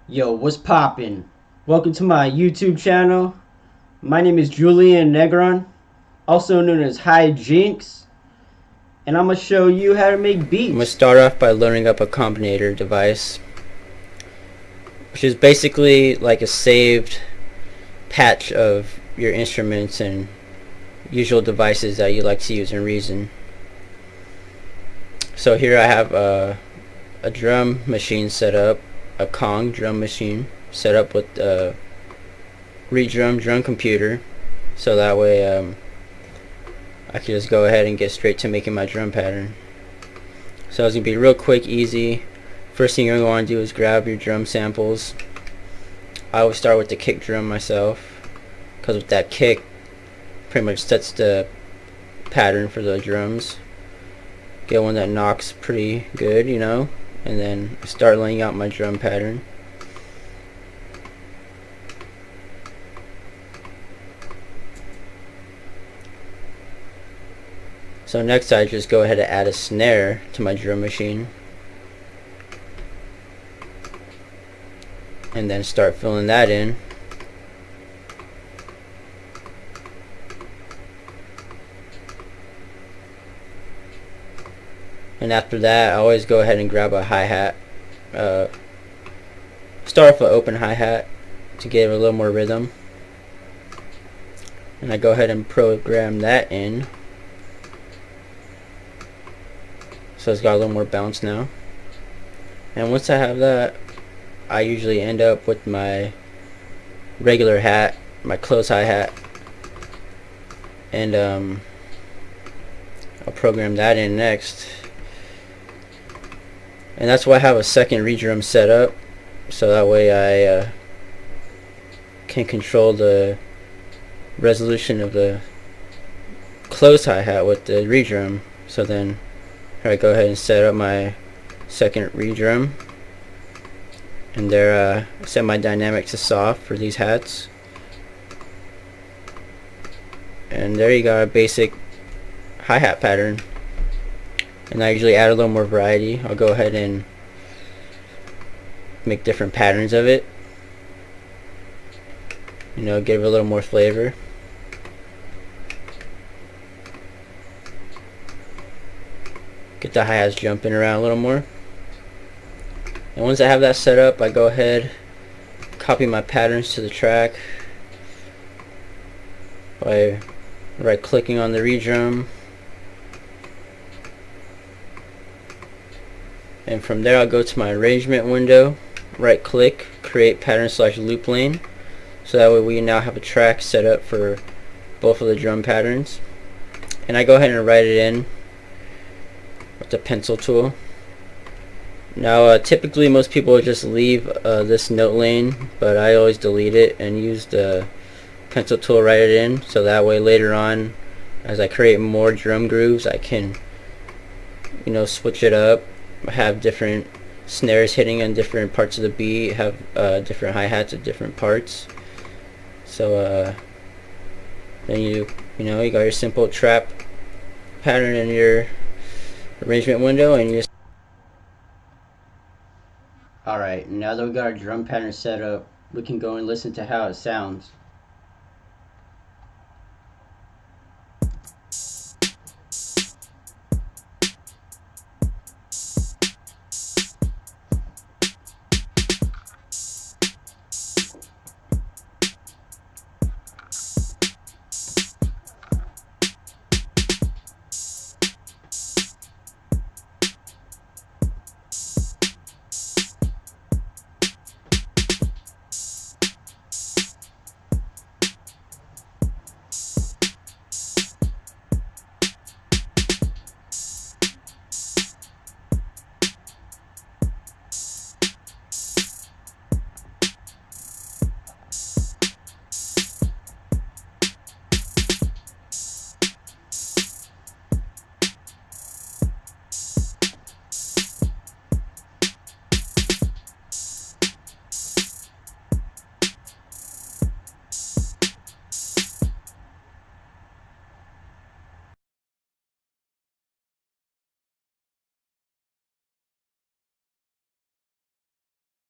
Yo, what's poppin'? Welcome to my YouTube channel. My name is Julian Negron, also known as Highginx, and I'm gonna show you how to make I'm going to beats. start off by loading up a combinator device, which is basically like a saved patch of your instruments and usual devices that you like to use in Reason. So here I have a drum machine set up, a Kong drum machine set up with a redrum drum computer, so that way I can just go ahead and get straight to making my drum pattern. So it's going to be real quick, easy. First thing you're going to want to do is grab your drum samples. I always start with the kick drum myself, because with that kick pretty much sets the pattern for the drums. Get one that knocks pretty good, and then start laying out my drum pattern. So next I just go ahead and add a snare to my drum machine, and then start filling that in. And after that, I always go ahead and grab a hi-hat. Start off with an open hi-hat to give it a little more rhythm. And I go ahead and program that in. So it's got a little more bounce now. And once I have that, I usually end up with my regular hat, my close hi-hat. And I'll program that in next. And that's why I have a second redrum set up, so that way I can control the resolution of the close hi-hat with the redrum. So then here I go ahead and set up my second redrum, and there set my dynamic to soft for these hats. And there you got a basic hi-hat pattern. And I usually add a little more variety. I'll go ahead and make different patterns of it, give it a little more flavor. Get the hi-hats jumping around a little more. And once I have that set up, I go ahead, copy my patterns to the track by right clicking on the redrum. And from there I'll go to my arrangement window, right click, create pattern / loop lane, so that way we now have a track set up for both of the drum patterns. And I go ahead and write it in with the pencil tool. Now typically most people just leave this note lane, but I always delete it and use the pencil tool, write it in, so that way later on as I create more drum grooves I can switch it up, have different snares hitting on different parts of the beat, have different hi-hats at different parts. So then you got your simple trap pattern in your arrangement window, and you Alright, now that we got our drum pattern set up, we can go and listen to how it sounds.